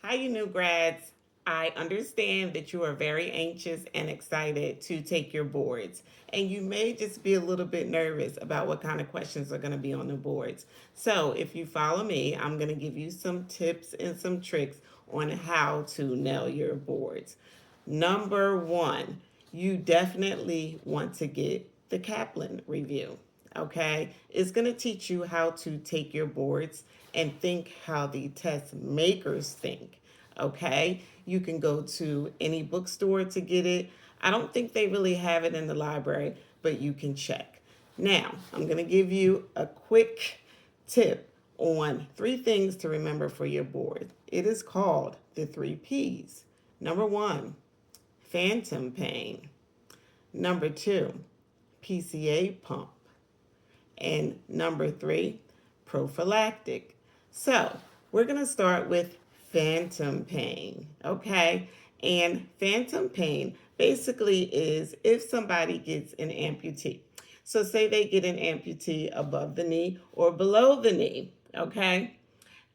Hi, you new grads. I understand that you are very anxious and excited to take your boards, and you may just be a little bit nervous about what kind of questions are going to be on the boards. So, if you follow me, I'm going to give you some tips and some tricks on how to nail your boards. Number one, you definitely want to get the Kaplan review. Okay, it's going to teach you how to take your boards and think how the test makers think. Okay, you can go to any bookstore to get it. I don't think they really have it in the library, but you can check. Now, I'm going to give you a quick tip on 3 things to remember for your board. It is called the 3 P's. Number one, phantom pain. Number two, PCA pump. And number three, prophylactic. So we're going to start with phantom pain, okay? And phantom pain basically is if somebody gets an amputee. So say they get an amputee above the knee or below the knee, okay?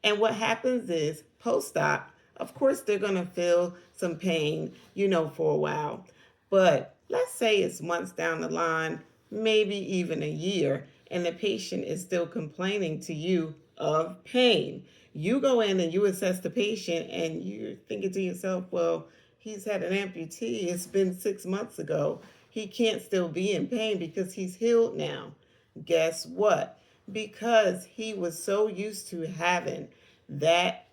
And what happens is post-op, of course, they're going to feel some pain, for a while. But let's say it's months down the line, maybe even a year, and the patient is still complaining to you of pain. You go in and you assess the patient, and you're thinking to yourself, well, he's had an amputee. It's been 6 months ago. He can't still be in pain because he's healed now. Guess what? Because he was so used to having that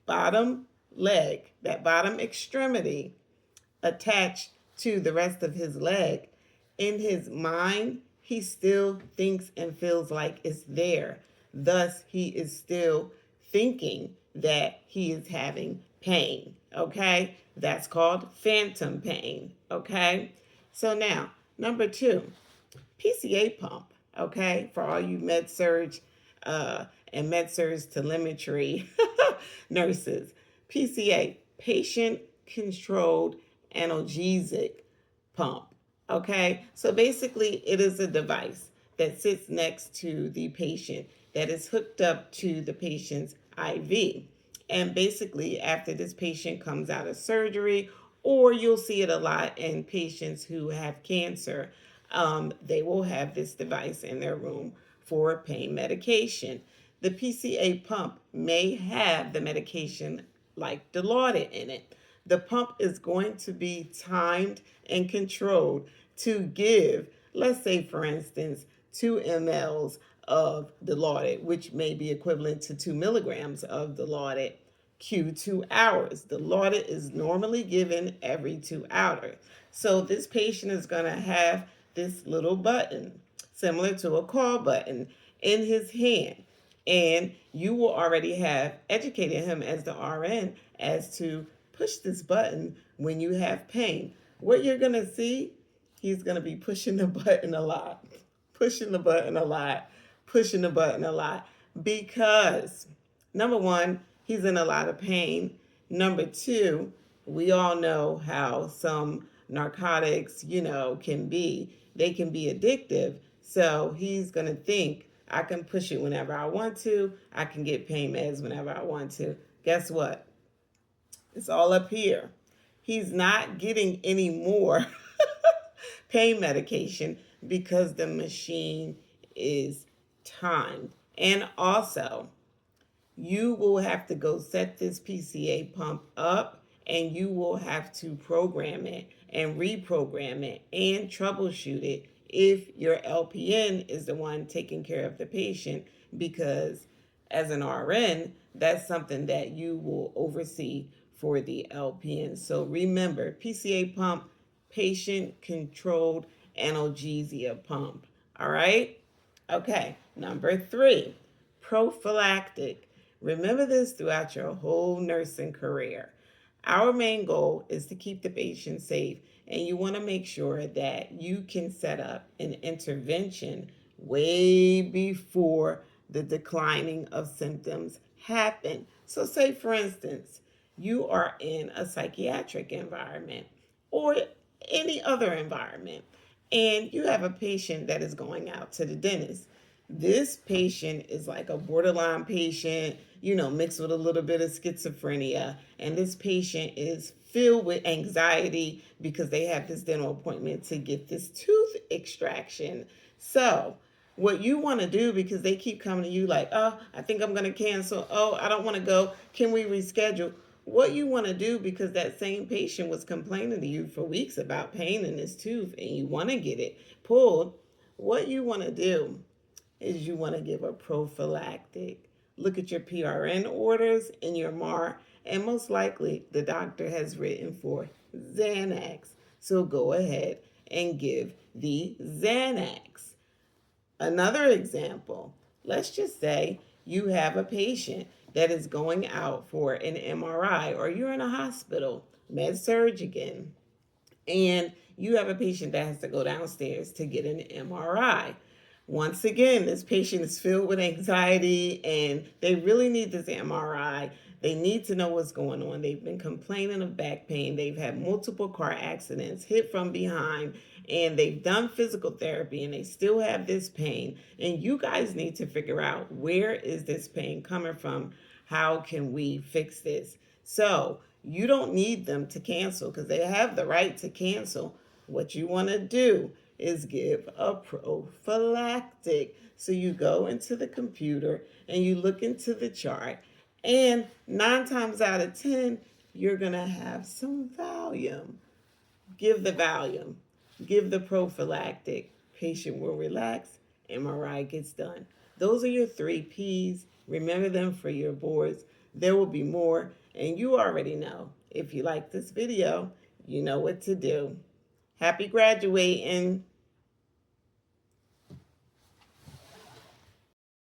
bottom leg, that bottom extremity attached to the rest of his leg, in his mind, he still thinks and feels like it's there. Thus, he is still thinking that he is having pain. Okay? That's called phantom pain. Okay? So now, number two, PCA pump. Okay? For all you med surge and med surge telemetry nurses. PCA, patient controlled analgesic pump. Okay, so basically, it is a device that sits next to the patient that is hooked up to the patient's IV. And basically, after this patient comes out of surgery, or you'll see it a lot in patients who have cancer, they will have this device in their room for pain medication. The PCA pump may have the medication like Dilaudid in it. The pump is going to be timed and controlled to give, let's say, for instance, 2 mLs of Dilaudid, which may be equivalent to 2 milligrams of Dilaudid, Q2 hours. Dilaudid is normally given every 2 hours. So this patient is going to have this little button, similar to a call button, in his hand. And you will already have educated him as the RN as to push this button when you have pain. What you're going to see, he's going to be pushing the button a lot, pushing the button a lot, pushing the button a lot, because number one, he's in a lot of pain. Number two, we all know how some narcotics, can be. They can be addictive. So he's going to think, I can push it whenever I want to. I can get pain meds whenever I want to. Guess what? It's all up here. He's not getting any more pain medication because the machine is timed. And also, you will have to go set this PCA pump up, and you will have to program it and reprogram it and troubleshoot it if your LPN is the one taking care of the patient, because as an RN, that's something that you will oversee for the LPN. So remember, PCA pump, patient controlled analgesia pump. All right? Okay, number 3, prophylactic. Remember this throughout your whole nursing career. Our main goal is to keep the patient safe, and you want to make sure that you can set up an intervention way before the declining of symptoms happen. So say, for instance, you are in a psychiatric environment or any other environment, and you have a patient that is going out to the dentist. This patient is like a borderline patient, mixed with a little bit of schizophrenia. And this patient is filled with anxiety because they have this dental appointment to get this tooth extraction. So, what you want to do, because they keep coming to you like, oh, I think I'm going to cancel. Oh, I don't want to go. Can we reschedule? What you want to do, because that same patient was complaining to you for weeks about pain in his tooth and you want to get it pulled, what you want to do is you want to give a prophylactic. Look at your PRN orders and your MAR, and most likely the doctor has written for Xanax. So go ahead and give the Xanax. Another example, let's just say you have a patient that is going out for an MRI, or you're in a hospital, med surg again, and you have a patient that has to go downstairs to get an MRI. Once again, this patient is filled with anxiety and they really need this MRI. They need to know what's going on. They've been complaining of back pain. They've had multiple car accidents, hit from behind, and they've done physical therapy and they still have this pain. And you guys need to figure out, where is this pain coming from? How can we fix this? So you don't need them to cancel, because they have the right to cancel. What you want to do is give a prophylactic. So you go into the computer and you look into the chart, and 9 times out of 10, you're going to have some Valium. Give the Valium, give the prophylactic. Patient will relax, MRI gets done. Those are your 3 Ps. Remember them for your boards. There will be more, and you already know. If you like this video, you know what to do. Happy graduating.